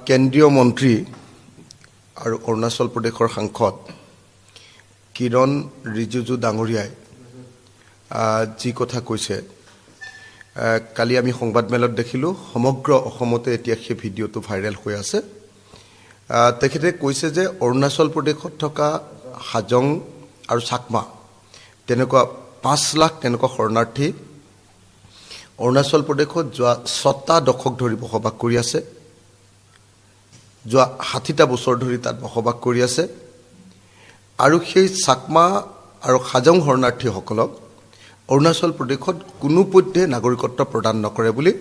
কেন্দ্ৰীয় মন্ত্ৰী আৰু অৰুণাচল প্ৰদেশৰ সাংসদ কিৰণ ৰিজিজু ডাঙৰীয়াই যি কথা কৈছে কালি আমি সংবাদমেলত দেখিলোঁ সমগ্ৰ অসমতে এতিয়া সেই ভিডিঅ'টো ভাইৰেল হৈ আছে। তেখেতে কৈছে যে অৰুণাচল প্ৰদেশত থকা হাজং আৰু চাকমা তেনেকুৱা 5 লাখ তেনেকুৱা শৰণাৰ্থী অৰুণাচল প্ৰদেশত যোৱা 6টা দশক ধৰি বসবাস কৰি আছে, যোৱা 60টা বছৰ ধৰি তাত বসবাস কৰি আছে আৰু সেই চাকমা আৰু হাজং শৰণাৰ্থীসকলক অৰুণাচল প্ৰদেশত কোনোপধ্যে নাগৰিকত্ব প্ৰদান নকৰে বুলি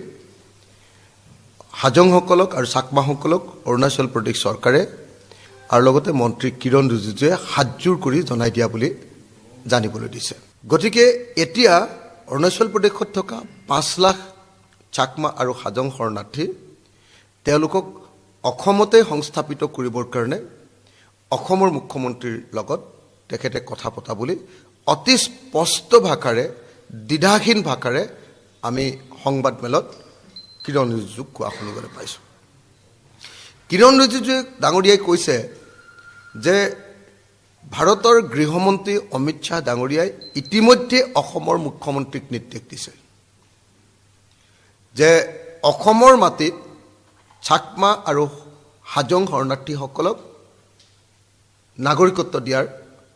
হাজংসকলক আৰু চাকমাসকলক অৰুণাচল প্ৰদেশ চৰকাৰে আৰু লগতে মন্ত্ৰী কিৰণ ৰিজিজুৱে হাতজোৰ কৰি জনাই দিয়া বুলি জানিবলৈ দিছে। গতিকে এতিয়া অৰুণাচল প্ৰদেশত থকা 5 লাখ চাকমা আৰু হাজং শৰণাৰ্থী তেওঁলোকক অসমতে সংস্থাপিত কৰিবৰ কাৰণে অসমৰ মুখ্যমন্ত্ৰীৰ লগত তেখেতে কথা পতা বুলি অতি স্পষ্ট ভাষাৰে দ্বিধাহীন ভাষাৰে আমি সংবাদমেলত কিৰণ ৰিজিজুক কোৱা শুনিবলৈ পাইছোঁ। কিৰণ ৰিজিজু ডাঙৰীয়াই কৈছে যে ভাৰতৰ গৃহমন্ত্ৰী অমিত শ্বাহ ডাঙৰীয়াই ইতিমধ্যে অসমৰ মুখ্যমন্ত্ৰীক নিৰ্দেশ দিছে যে অসমৰ মাটিত চাকমা আৰু হাজং শৰণাৰ্থীসকলক নাগৰিকত্ব দিয়াৰ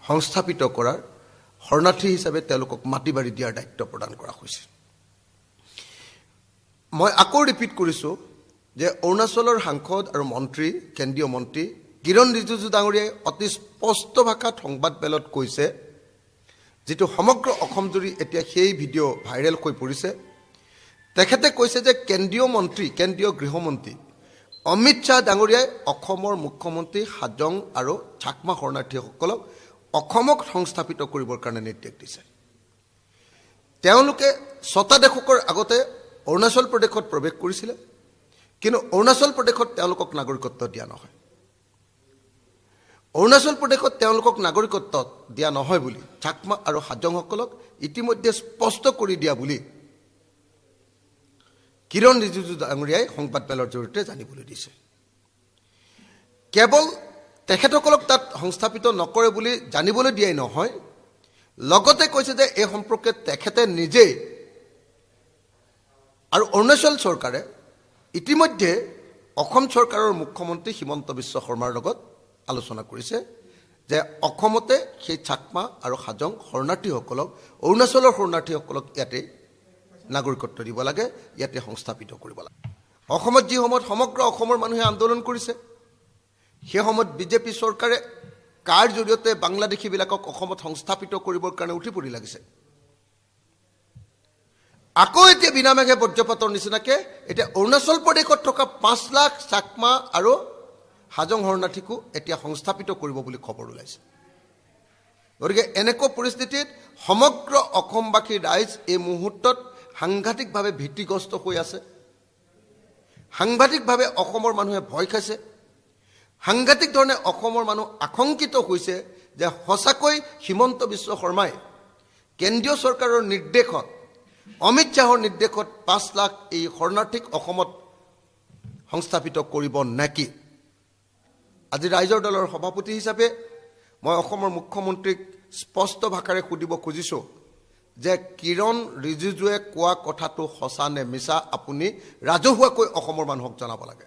সংস্থাপিত কৰাৰ শৰণাৰ্থী হিচাপে তেওঁলোকক মাটি বাৰী দিয়াৰ দায়িত্ব প্ৰদান কৰা হৈছে। মই আকৌ ৰিপিট কৰিছোঁ যে অৰুণাচলৰ সাংসদ আৰু মন্ত্ৰী কেন্দ্ৰীয় মন্ত্ৰী কিৰণ ৰিজিজু ডাঙৰীয়াই অতি স্পষ্ট ভাষাত সংবাদমেলত কৈছে, যিটো সমগ্ৰ অসমজুৰি এতিয়া সেই ভিডিঅ' ভাইৰেল হৈ পৰিছে। তেখেতে কৈছে যে কেন্দ্ৰীয় গৃহমন্ত্ৰী অমিত শ্বাহ ডাঙৰীয়াই অসমৰ মুখ্যমন্ত্ৰী হাজং আৰু চাকমা শৰণাৰ্থীসকলক অসমক সংস্থাপিত কৰিবৰ কাৰণে নিৰ্দেশ দিছে। তেওঁলোকে 6টা দশকৰ আগতে অৰুণাচল প্ৰদেশত প্ৰৱেশ কৰিছিলে, কিন্তু অৰুণাচল প্ৰদেশত তেওঁলোকক নাগৰিকত্ব দিয়া নহয়। অৰুণাচল প্ৰদেশত তেওঁলোকক নাগৰিকত্ব দিয়া নহয় বুলি চাকমা আৰু হাজংসকলক ইতিমধ্যে স্পষ্ট কৰি দিয়া বুলি কিৰণ ৰিজিজু ডাঙৰীয়াই সংবাদমেলৰ জৰিয়তে জানিবলৈ দিছে। কেৱল তেখেতসকলক তাত সংস্থাপিত নকৰে বুলি জানিবলৈ দিয়াই নহয়, লগতে কৈছে যে এই সম্পৰ্কে তেখেতে নিজেই আৰু অৰুণাচল চৰকাৰে ইতিমধ্যে অসম চৰকাৰৰ মুখ্যমন্ত্ৰী হিমন্ত বিশ্ব শৰ্মাৰ লগত আলোচনা কৰিছে যে অসমতে সেই চাকমা আৰু হাজং শৰণাৰ্থীসকলক অৰুণাচলৰ শৰণাৰ্থীসকলক ইয়াতে নাগৰিকত্ব দিব লাগে, ইয়াতে সংস্থাপিত কৰিব লাগে। অসমত যি সময়ত সমগ্ৰ অসমৰ মানুহে আন্দোলন কৰিছে, সেই সময়ত বিজেপি চৰকাৰে কাৰ জৰিয়তে বাংলাদেশীবিলাকক অসমত সংস্থাপিত কৰিবৰ কাৰণে উঠি পৰি লাগিছে। আকৌ এতিয়া বিনামেঘে বজ্ৰপাতৰ নিচিনাকে এতিয়া অৰুণাচল প্ৰদেশত থকা 5 লাখ চাকমা আৰু হাজং শৰণাৰ্থীকো এতিয়া সংস্থাপিত কৰিব বুলি খবৰ ওলাইছে। গতিকে এনেকুৱা পৰিস্থিতিত সমগ্ৰ অসমবাসীৰ ৰাইজ এই মুহূৰ্তত সাংঘাতিকভাৱে ভীতিগ্ৰস্ত হৈ আছে, সাংঘাতিকভাৱে অসমৰ মানুহে ভয় খাইছে, সাংঘাতিক ধৰণে অসমৰ মানুহ আশংকিত হৈছে যে সঁচাকৈ হিমন্ত বিশ্ব শৰ্মাই কেন্দ্ৰীয় চৰকাৰৰ নিৰ্দেশত অমিত শ্বাহৰ নিৰ্দেশত 5 লাখ এই শৰণাৰ্থীক অসমত সংস্থাপিত কৰিব নেকি। আজি ৰাইজৰ দলৰ সভাপতি হিচাপে মই অসমৰ মুখ্যমন্ত্ৰীক স্পষ্ট ভাষাৰে সুধিব খুজিছোঁ যে কিৰণ ৰিজিজুৱে কোৱা কথাটো সঁচা নে মিছা আপুনি ৰাজহুৱাকৈ অসমৰ মানুহক জনাব লাগে।